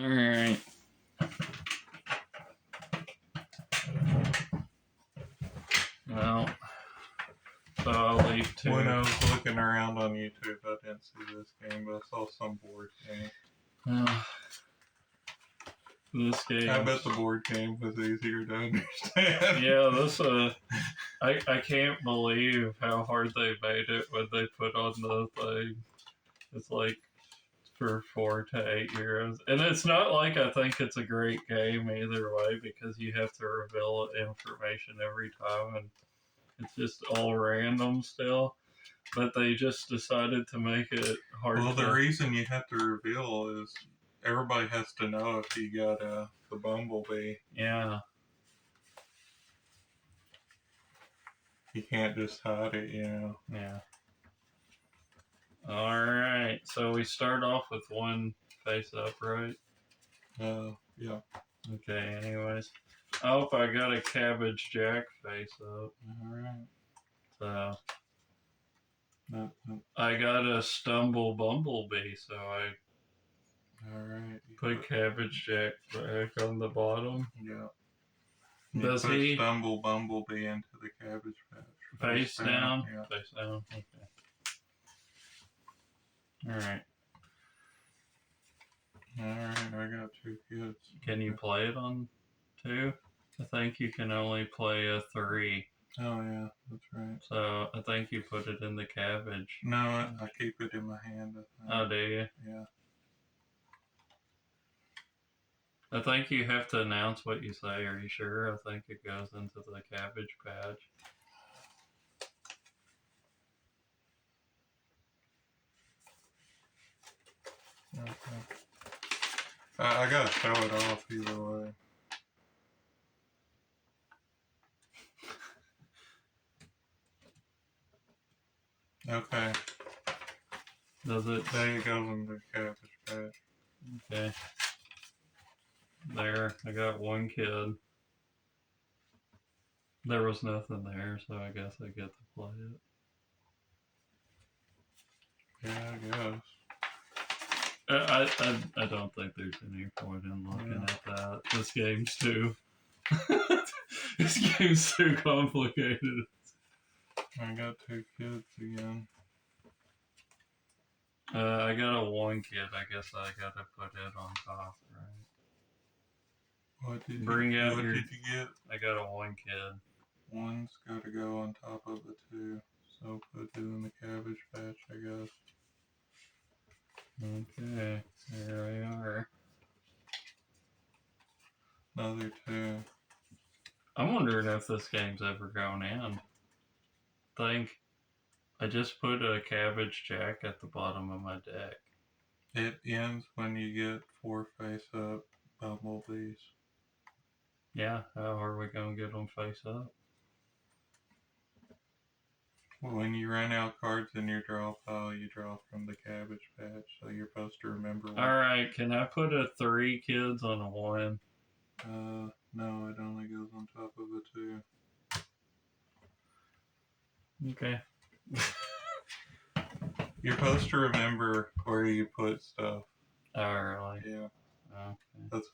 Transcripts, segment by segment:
Alright. Well, so I'll leave two. When I was looking around on YouTube, I didn't see this game, but I saw some board game. This game. I bet the board game was easier to understand. Yeah, this I can't believe how hard they made it when they put on the thing. It's like for 4 to 8 euros. And it's not like I think it's a great game either way, because you have to reveal information every time and it's just all random still. But they just decided to make it hard. Well, the reason you have to reveal is everybody has to know if you got the bumblebee. Yeah. You can't just hide it, you know. Yeah. Alright, so we start off with one face up, right? Yeah. Okay, anyways. I hope I got a Cabbage Jack face up. Alright. So, No. I got a Stumble Bumblebee, so I put Cabbage Jack back on the bottom. Yeah. Does he Stumble Bumblebee into the Cabbage Patch? Face down? Yeah. Face down, okay. Alright. Alright, I got 2 kids. Can you play it on 2? I think you can only play a 3. Oh, yeah, that's right. So, I think you put it in the cabbage. No, I keep it in my hand. Oh, do you? Yeah. I think you have to announce what you say. Are you sure? I think it goes into the Cabbage Patch. Okay. I gotta show it off either way. Okay. Does it? There you go in the Cabbage Patch. Okay. There, I got one kid. There was nothing there, so I guess I get to play it. Yeah, I guess. I don't think there's any point in looking at that. This game's too complicated. I got 2 kids again. I got a 1 kid. I guess I gotta put it on top, right? What did you get? I got a 1 kid. 1's gotta go on top of the 2. So put it in the Cabbage Patch, I guess. Okay, here we are. Another 2. I'm wondering if this game's ever going in. I just put a Cabbage Jack at the bottom of my deck. It ends when you get 4 face-up bumblebees. Yeah, how are we going to get them face up? When you run out cards in your draw pile, you draw from the Cabbage Patch, so you're supposed to remember what... Alright, can I put a 3 kids on a 1? No, it only goes on top of a 2. Okay. You're supposed to remember where you put stuff. Oh, really? Yeah. Okay.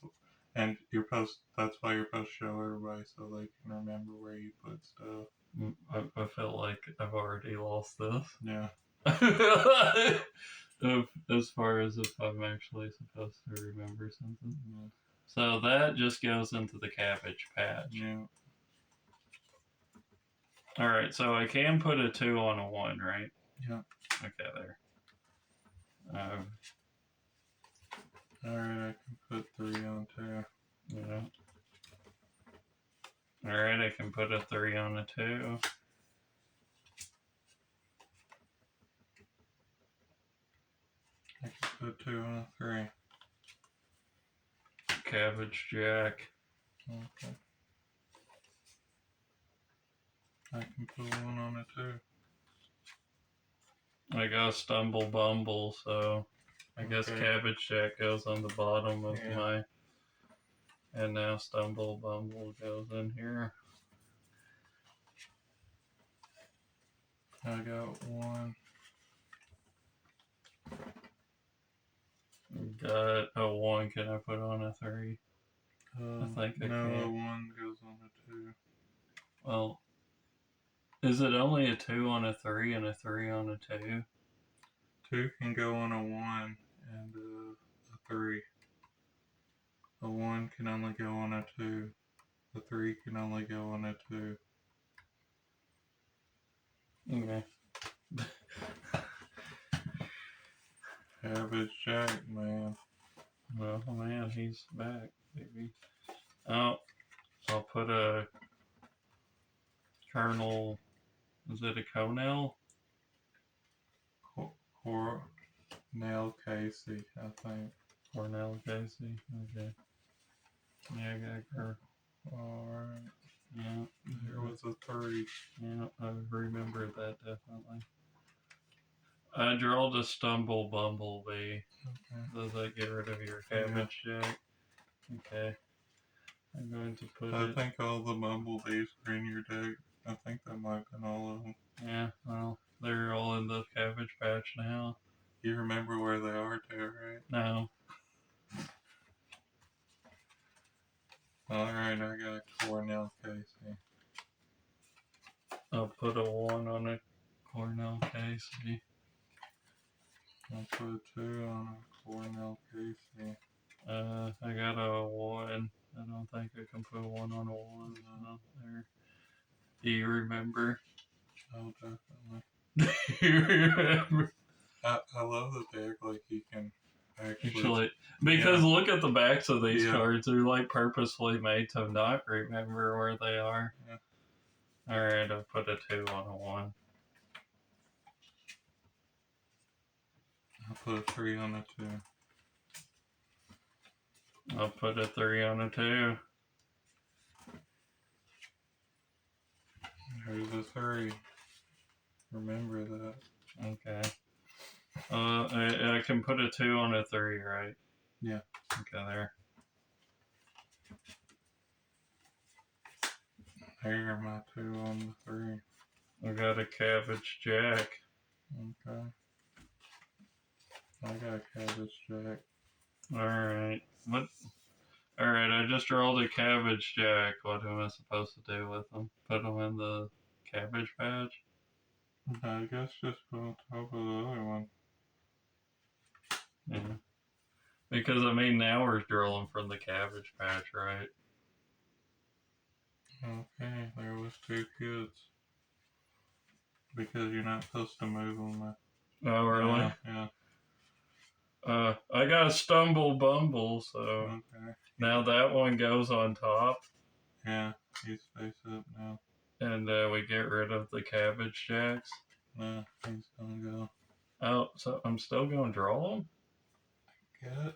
That's why you're supposed to show everybody so they can remember where you put stuff. I feel like I've already lost this. Yeah. As far as if I'm actually supposed to remember something. Yeah. So that just goes into the Cabbage Patch. Yeah. Alright, so I can put a 2 on a 1, right? Yeah. Okay, there. Alright, I can put 3 on 2. Yeah. Alright, I can put a 3 on a 2. I can put 2 on a 3. Cabbage Jack. Okay. I can put 1 on a 2. I got Stumble Bumble, so I guess Cabbage Jack goes on the bottom of my... And now Stumble Bumble goes in here. I got 1. Got a 1. Can I put on a 3? I think I no, can. a 1 goes on a 2. Well, is it only a 2 on a 3 and a 3 on a 2? 2 can go on a 1 and a 3. A 1 can only go on a 2. A 3 can only go on a 2. Okay. Cabbage Jack, man. Well, man, he's back, baby. Oh, I'll put a Colonel. Is it a Cornell? Cornell Casey, I think. Cornell Casey. Okay. Yeah, I got her. Alright. Yeah. There was a 3. Yeah, I remember that definitely. I draw the Stumble Bumblebee. Okay. Does that get rid of your Cabbage Jack? Okay. I'm going to put I it. think all the bumblebees are in your deck. I think that might have been all of them. Yeah, well, they're all in the Cabbage Patch now. You remember where they are too, right? No. Alright, I got a Cornell Casey. I'll put a 1 on a Cornell Casey. I'll put a 2 on a Cornell Casey. I got a 1. I don't think I can put 1 on a 1. No, there. Do you remember? Oh, definitely. Do you remember? I love that they act like you can Actually, because look at the backs of these Yeah. cards. They're like purposely made to not remember where they are. Yeah. Alright, I'll put a 2 on a 1. I'll put a 3 on a 2. I'll put a 3 on a 2. There's a 3. Remember that. Okay. I can put a 2 on a 3, right? Yeah. Okay, there. Here are my 2 on the 3. I got a Cabbage Jack. Okay. I got a Cabbage Jack. Alright. What? Alright, I just rolled a Cabbage Jack. What am I supposed to do with them? Put them in the Cabbage Patch? I guess just put on top of the other one. Yeah. Because, I mean, now we're drawing from the Cabbage Patch, right? Okay, there was 2 kids. Because you're not supposed to move them. Oh, really? Yeah. I got a Stumble Bumble, so Okay. now that one goes on top. Yeah, he's face up now. And we get rid of the Cabbage Jacks. No, he's gonna go. Oh, so I'm still going to draw them? Get it?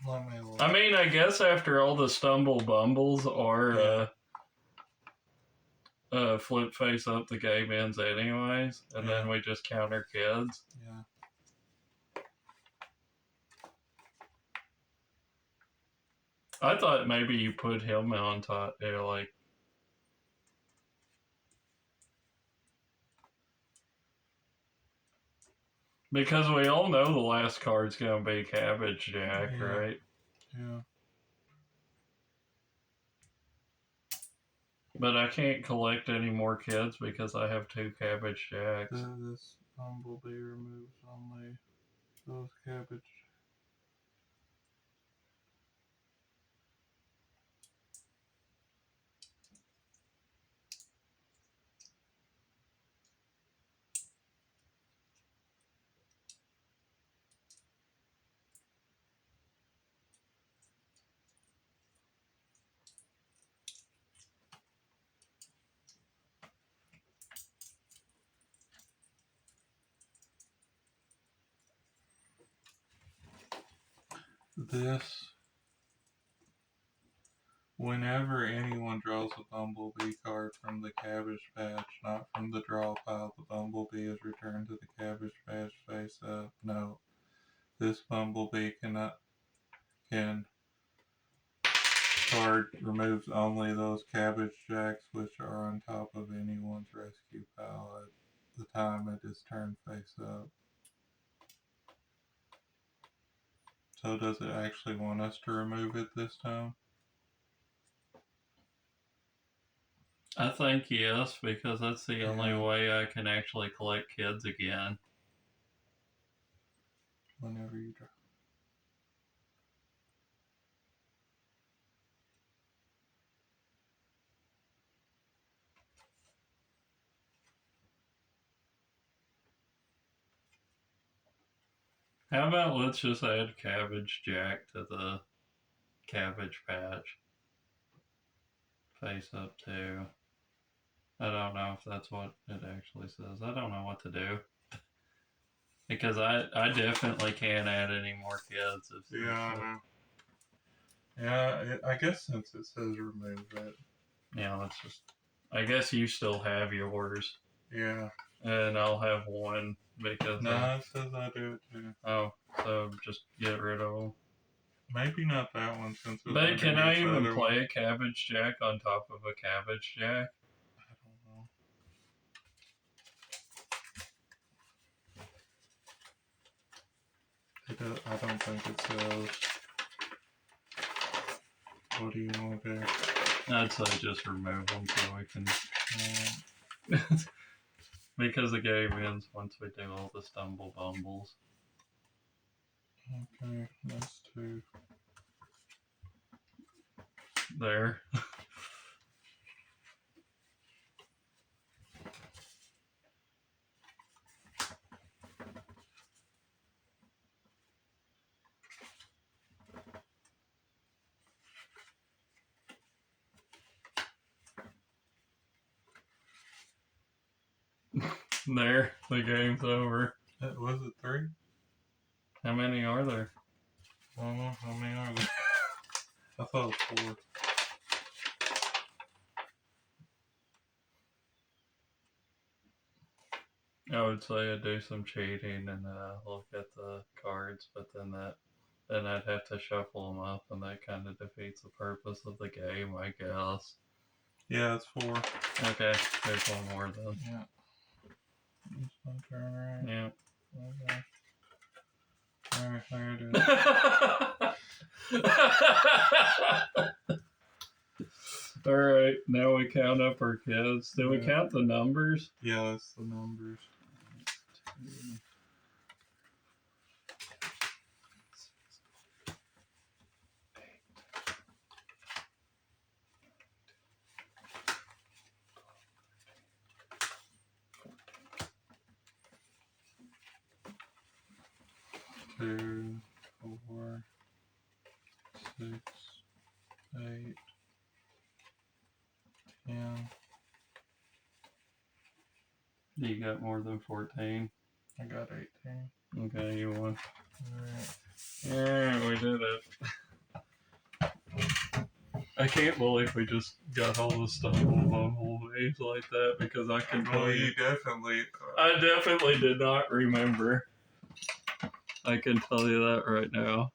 Let me look. I mean, I guess after all the Stumble Bumbles are flip face up, the game ends anyways. And then we just counter kids. Yeah. I thought maybe you put him on top there, like. Because we all know the last card's going to be Cabbage Jack, right? Yeah. But I can't collect any more kids because I have 2 Cabbage Jacks. This bumblebee removes only those cabbage. This, whenever anyone draws a bumblebee card from the Cabbage Patch, not from the draw pile, the bumblebee is returned to the Cabbage Patch face up. No, this bumblebee card removes only those Cabbage Jacks which are on top of anyone's rescue pile at the time it is turned face up. So does it actually want us to remove it this time? I think yes, because that's the only Yeah. way I can actually collect kids again. Whenever you draw. How about let's just add Cabbage Jack to the Cabbage Patch. Face up too. I don't know if that's what it actually says. I don't know what to do. Because I definitely can't add any more kids. Yeah, I know. Yeah, I guess since it says remove it. Yeah, let's just. I guess you still have yours. Yeah. And I'll have one because. No, it says I do it too. Oh, so just get rid of them. Maybe not that one since it's But can I even one. play a Cabbage Jack on top of a Cabbage Jack? I don't know. I don't think it says. What do you want to do? I'd say just remove them so we can. Because the game ends once we do all the stumble bumbles. Okay, that's two. There. There, the game's over. Was it three? How many are there? I don't know. How many are there? I thought it was four. I would say I'd do some cheating and look at the cards, but then I'd have to shuffle them up, and that kind of defeats the purpose of the game, I guess. Yeah, it's four. Okay, there's one more then. Yeah. This one turn right. Yeah. Okay. Alright, there it is. Alright, now we count up our kids. Did we count the numbers? Yeah, that's the numbers. 2, 4, 6, 8, 10. You got more than 14? I got 18. Okay, you won. Alright. Alright, we did it. I can't believe we just got all the stumble bumblebees like that, because I can tell you. I definitely did not remember. I can tell you that right now.